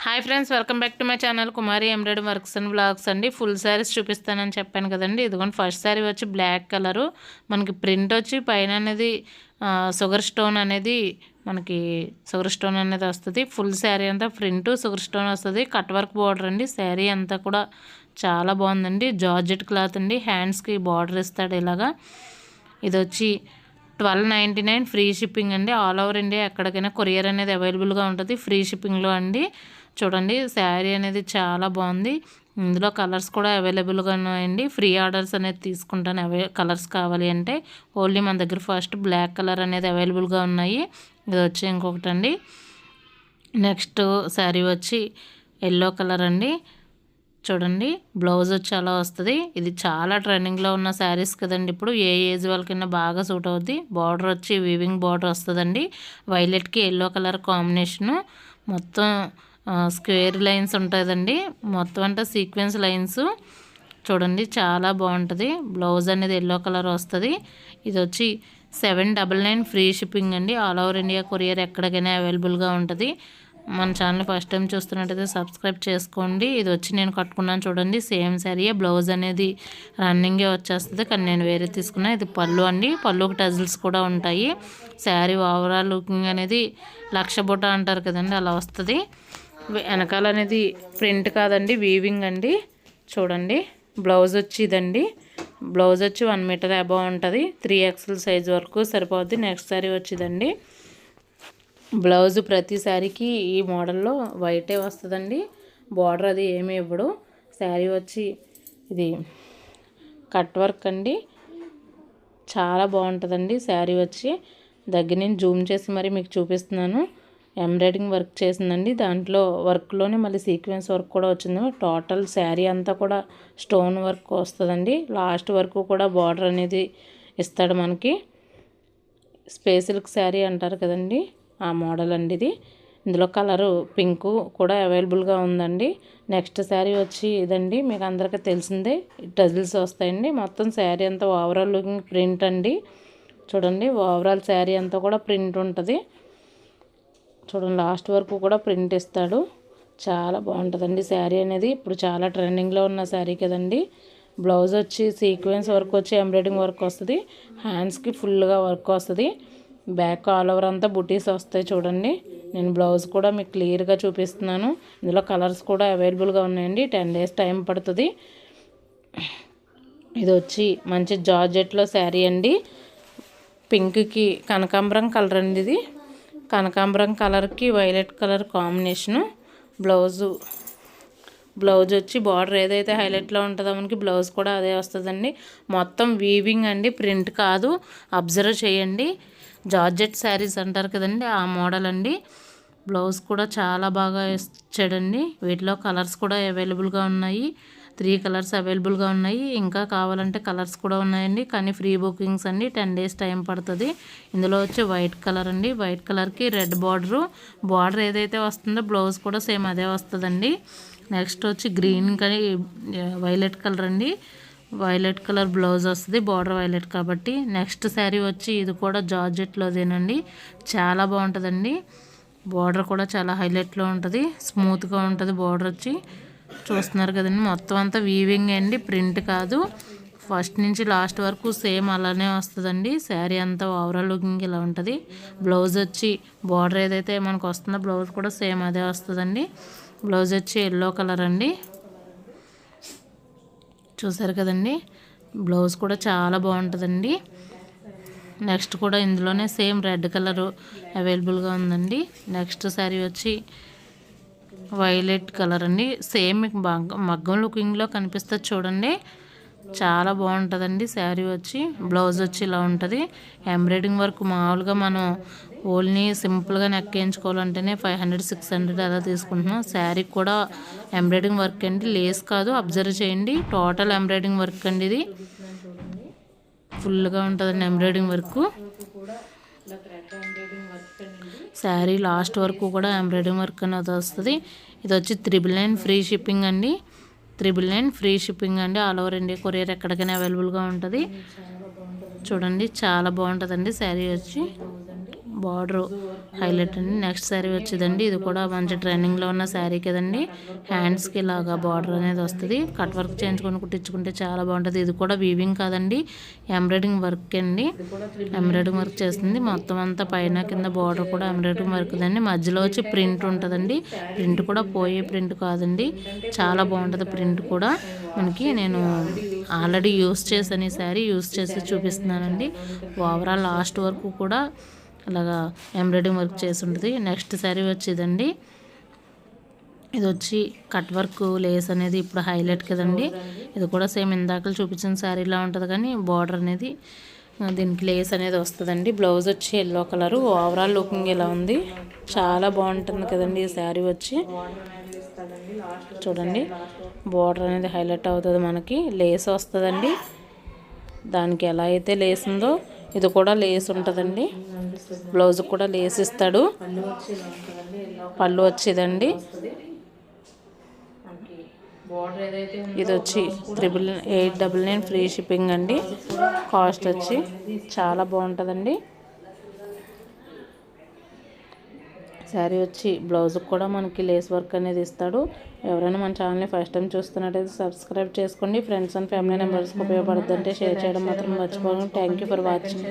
Hi friends, welcome back to my channel Kumari embroidery works and blogs అండి. Full sarees చూపిస్తానని చెప్పాను కదండి. ఇదిగోండి ఫస్ట్ శారీ వచ్చి బ్లాక్ కలరు, మనకి ప్రింట్ వచ్చి పైన అనేది షుగర్ స్టోన్ అనేది వస్తుంది. ఫుల్ శారీ అంతా ప్రింట్ షుగర్ స్టోన్ వస్తుంది. కట్ వర్క్ బార్డర్ అండి. శారీ అంతా కూడా చాలా బాగుందండి. జార్జెట్ క్లాత్ అండి. హ్యాండ్స్కి బార్డర్ ఇస్తాడు ఇలాగా. ఇది వచ్చి 1299 ఫ్రీ షిప్పింగ్ అండి. ఆల్ ఓవర్ ఇండియా ఎక్కడికైనా కొరియర్ అనేది అవైలబుల్గా ఉంటుంది ఫ్రీ షిప్పింగ్లో అండి. చూడండి శారీ అనేది చాలా బాగుంది. ఇందులో కలర్స్ కూడా అవైలబుల్గా ఉన్నాయండి. ఫ్రీ ఆర్డర్స్ అనేది తీసుకుంటాను కలర్స్ కావాలి అంటే. ఓన్లీ మన దగ్గర ఫస్ట్ బ్లాక్ కలర్ అనేది అవైలబుల్గా ఉన్నాయి. ఇది వచ్చి ఇంకొకటి అండి. నెక్స్ట్ శారీ వచ్చి ఎల్లో కలర్ అండి. చూడండి బ్లౌజ్ వచ్చి అలా వస్తుంది. ఇది చాలా ట్రెండింగ్లో ఉన్న శారీస్ కదండి. ఇప్పుడు ఏ ఏజ్ వాళ్ళకైనా బాగా సూట్ అవుద్ది. బార్డర్ వచ్చి వీవింగ్ బార్డర్ వస్తుందండి. వైలెట్కి ఎల్లో కలర్ కాంబినేషను. మొత్తం స్క్వేర్ లైన్స్ ఉంటుందండి. మొత్తం అంటే సీక్వెన్స్ లైన్స్. చూడండి చాలా బాగుంటుంది. బ్లౌజ్ అనేది ఎల్లో కలర్ వస్తుంది. ఇది వచ్చి 799 ఫ్రీ షిప్పింగ్ అండి. ఆల్ ఓవర్ ఇండియా కొరియర్ ఎక్కడికైనా అవైలబుల్గా ఉంటుంది. మన ఛానల్ ఫస్ట్ టైం చూస్తున్నట్టయితే సబ్స్క్రైబ్ చేసుకోండి. ఇది వచ్చి నేను కట్టుకున్నాను చూడండి. సేమ్ శారీయే. బ్లౌజ్ అనేది రన్నింగే వచ్చేస్తుంది, కానీ నేను వేరే తీసుకున్నాను. ఇది పళ్ళు అండి. పళ్ళుకి టజిల్స్ కూడా ఉంటాయి. శారీ ఓవరాల్ లుకింగ్ అనేది లక్ష బుట్ట అంటారు కదండి, అలా వస్తుంది. వెనకాల అనేది ప్రింట్ కాదండి, వీవింగ్ అండి. చూడండి బ్లౌజ్ వచ్చి ఇదండి. బ్లౌజ్ వచ్చి 1 మీటర్ అబౌవ్ ఉంటుంది. 3XL సైజ్ వరకు సరిపోద్ది. నెక్స్ట్ శారీ వచ్చిందండి. బ్లౌజ్ ప్రతి శారీకి ఈ మోడల్లో వైటే వస్తుందండి. బార్డర్ అది ఏమి ఇవ్వడు. శారీ వచ్చి ఇది కట్ వర్క్ అండి. చాలా బాగుంటుందండి. శారీ వచ్చి దగ్గర నుంచి జూమ్ చేసి మరి మీకు చూపిస్తున్నాను. ఎంబ్రాయిడింగ్ వర్క్ చేసిందండి. దాంట్లో వర్క్లోనే మళ్ళీ సీక్వెన్స్ వర్క్ కూడా వచ్చింది. టోటల్ శారీ అంతా కూడా స్టోన్ వర్క్ వస్తుందండి. లాస్ట్ వరకు కూడా బార్డర్ అనేది ఇస్తాడు మనకి. స్పేసిల్క్ శారీ అంటారు కదండి, ఆ మోడల్ అండి ఇది. ఇందులో కలరు పింక్ కూడా అవైలబుల్గా ఉందండి. నెక్స్ట్ శారీ వచ్చి ఇదండి. మీకు అందరికీ తెలిసిందే, టజిల్స్ వస్తాయండి. మొత్తం శారీ అంతా ఓవరాల్ లుకింగ్ ప్రింట్ అండి. చూడండి ఓవరాల్ శారీ అంతా కూడా ప్రింట్ ఉంటుంది. చూడండి లాస్ట్ వరకు కూడా ప్రింట్ ఇస్తాడు. చాలా బాగుంటుందండి శారీ అనేది. ఇప్పుడు చాలా ట్రెండింగ్లో ఉన్న శారీ కదండి. బ్లౌజ్ వచ్చి సీక్వెన్స్ వర్క్ వచ్చి ఎంబ్రాయిడింగ్ వర్క్ వస్తుంది. హ్యాండ్స్కి ఫుల్గా వర్క్ వస్తుంది. బ్యాక్ ఆల్ ఓవర్ అంతా బుటీస్ వస్తాయి. చూడండి నేను బ్లౌజ్ కూడా మీకు క్లియర్గా చూపిస్తున్నాను. ఇందులో కలర్స్ కూడా అవైలబుల్గా ఉన్నాయండి. 10 డేస్ టైం పడుతుంది. ఇది వచ్చి మంచి జార్జెట్లో శారీ అండి. పింక్కి కనకాంబరం కలర్ అండి. ఇది కనకాంబరం కలర్కి వైలెట్ కలర్ కాంబినేషను. బ్లౌజ్ వచ్చి బార్డర్ ఏదైతే హైలైట్లో ఉంటుందో మనకి బ్లౌజ్ కూడా అదే వస్తుందండి. మొత్తం వీవింగ్ అండి, ప్రింట్ కాదు. అబ్జర్వ్ చేయండి. జార్జెట్ శారీస్ అంటారు కదండి, ఆ మోడల్ అండి. బ్లౌజ్ కూడా చాలా బాగా ఇచ్చాడండి. వీటిలో కలర్స్ కూడా అవైలబుల్గా ఉన్నాయి. 3 కలర్స్ అవైలబుల్గా ఉన్నాయి. ఇంకా కావాలంటే కలర్స్ కూడా ఉన్నాయండి, కానీ ఫ్రీ బుకింగ్స్ అండి. 10 డేస్ టైం పడుతుంది. ఇందులో వచ్చి వైట్ కలర్ అండి. వైట్ కలర్కి రెడ్ బార్డర్ ఏదైతే వస్తుందో బ్లౌజ్ కూడా సేమ్ అదే వస్తుందండి. నెక్స్ట్ వచ్చి గ్రీన్ కానీ వైలెట్ కలర్ అండి. వైలెట్ కలర్ బ్లౌజ్ వస్తుంది, బార్డర్ వైలెట్ కాబట్టి. నెక్స్ట్ శారీ వచ్చి ఇది కూడా జార్జెట్లోదేనండి. చాలా బాగుంటుందండి. బార్డర్ కూడా చాలా హైలైట్లో ఉంటుంది, స్మూత్గా ఉంటుంది. బార్డర్ వచ్చి చూస్తున్నారు కదండి. మొత్తం అంతా వీవింగ్ అండి, ప్రింట్ కాదు. ఫస్ట్ నుంచి లాస్ట్ వరకు సేమ్ అలానే వస్తుందండి. శారీ అంతా ఓవరాల్ లుకింగ్ ఇలా ఉంటుంది. బ్లౌజ్ వచ్చి బార్డర్ ఏదైతే మనకు వస్తుందో బ్లౌజ్ కూడా సేమ్ అదే వస్తుందండి. బ్లౌజ్ వచ్చి ఎల్లో కలర్ అండి. చూసారు కదండి. బ్లౌజ్ కూడా చాలా బాగుంటుందండి. నెక్స్ట్ కూడా ఇందులోనే సేమ్ రెడ్ కలరు అవైలబుల్గా ఉందండి. నెక్స్ట్ శారీ వచ్చి వైలెట్ కలర్ అండి. సేమ్ మీకు మగ్గం లుకింగ్లో కనిపిస్తుంది చూడండి. చాలా బాగుంటుందండి శారీ వచ్చి. బ్లౌజ్ వచ్చి ఇలా ఉంటుంది. ఎంబ్రాయిడింగ్ వర్క్ మామూలుగా మనం ఓన్లీ సింపుల్గా నెక్ వేయించుకోవాలంటేనే 500-600 అలా తీసుకుంటున్నాం. శారీ కూడా ఎంబ్రాయిడింగ్ వర్క్ అండి, లేస్ కాదు. అబ్జర్వ్ చేయండి. టోటల్ ఎంబ్రాయిడింగ్ వర్క్ అండి. ఇది ఫుల్గా ఉంటుందండి ఎంబ్రాయిడింగ్ వర్క్. శారీ లాస్ట్ వరకు కూడా ఎంబ్రాయిడింగ్ వర్క్ అనేది వస్తుంది. ఇది వచ్చి 999 ఫ్రీ షిప్పింగ్ అండి. 999 ఫ్రీ షిప్పింగ్ అండి. ఆల్ ఓవర్ ఇండియా కొరియర్ ఎక్కడికైనా అవైలబుల్గా ఉంటుంది. చూడండి చాలా బాగుంటుందండి శారీ వచ్చి. బార్డర్ హైలైట్ అండి. నెక్స్ట్ శారీ వచ్చేదండి, ఇది కూడా మంచి ట్రెండింగ్లో ఉన్న శారీ కదండి. హ్యాండ్స్కి ఇలాగా బార్డర్ అనేది వస్తుంది. కట్ వర్క్ చేయించుకొని కుట్టించుకుంటే చాలా బాగుంటుంది. ఇది కూడా వీవింగ్ కాదండి, ఎంబ్రాయిడింగ్ వర్క్ అండి. ఎంబ్రాయిడింగ్ వర్క్ చేస్తుంది మొత్తం అంతా, పైన కింద బార్డర్ కూడా ఎంబ్రాయిడింగ్ వర్క్ అండి. మధ్యలో వచ్చి ప్రింట్ ఉంటుందండి. ప్రింట్ కూడా పోయే ప్రింట్ కాదండి, చాలా బాగుంటుంది ప్రింట్ కూడా మనకి. నేను ఆల్రెడీ యూస్ చేశాను ఈ శారీ, యూస్ చేసి చూపిస్తున్నానండి. ఓవరాల్ లాస్ట్ వరకు కూడా అలాగా ఎంబ్రాయిడింగ్ వర్క్ చేసి ఉంటుంది. నెక్స్ట్ శారీ వచ్చేదండి, ఇది వచ్చి కట్ వర్క్ లేస్ అనేది ఇప్పుడు హైలైట్ కదండి. ఇది కూడా సేమ్ ఇందాకలు చూపించిన శారీలా ఉంటుంది, కానీ బార్డర్ అనేది దీనికి లేస్ అనేది వస్తుందండి. బ్లౌజ్ వచ్చి ఎల్లో కలరు. ఓవరాల్ లుకింగ్ ఇలా ఉంది, చాలా బాగుంటుంది కదండి ఈ శారీ వచ్చి. చూడండి బార్డర్ అనేది హైలైట్ అవుతుంది మనకి, లేస్ వస్తుందండి. దానికి ఎలా అయితే లేస్ ఉందో ఇది కూడా లేస్ ఉంటుందండి. బ్లౌజ్ కూడా లేస్ ఇస్తాడు. పళ్ళు వచ్చేదండి. ఇది వచ్చి 8899 ఫ్రీ షిప్పింగ్ అండి. కాస్ట్ వచ్చి చాలా బాగుంటుందండి. శారీ వచ్చి బ్లౌజ్కి కూడా మనకి లేస్ వర్క్ అనేది ఇస్తాడు. ఎవరైనా మన ఛానల్ని ఫస్ట్ టైం చూస్తున్నట్టయితే సబ్స్క్రైబ్ చేసుకోండి. ఫ్రెండ్స్ అండ్ ఫ్యామిలీ మెంబర్స్కి ఉపయోగపడుతుందంటే షేర్ చేయడం మాత్రం మర్చిపోకండి. Thank you for watching.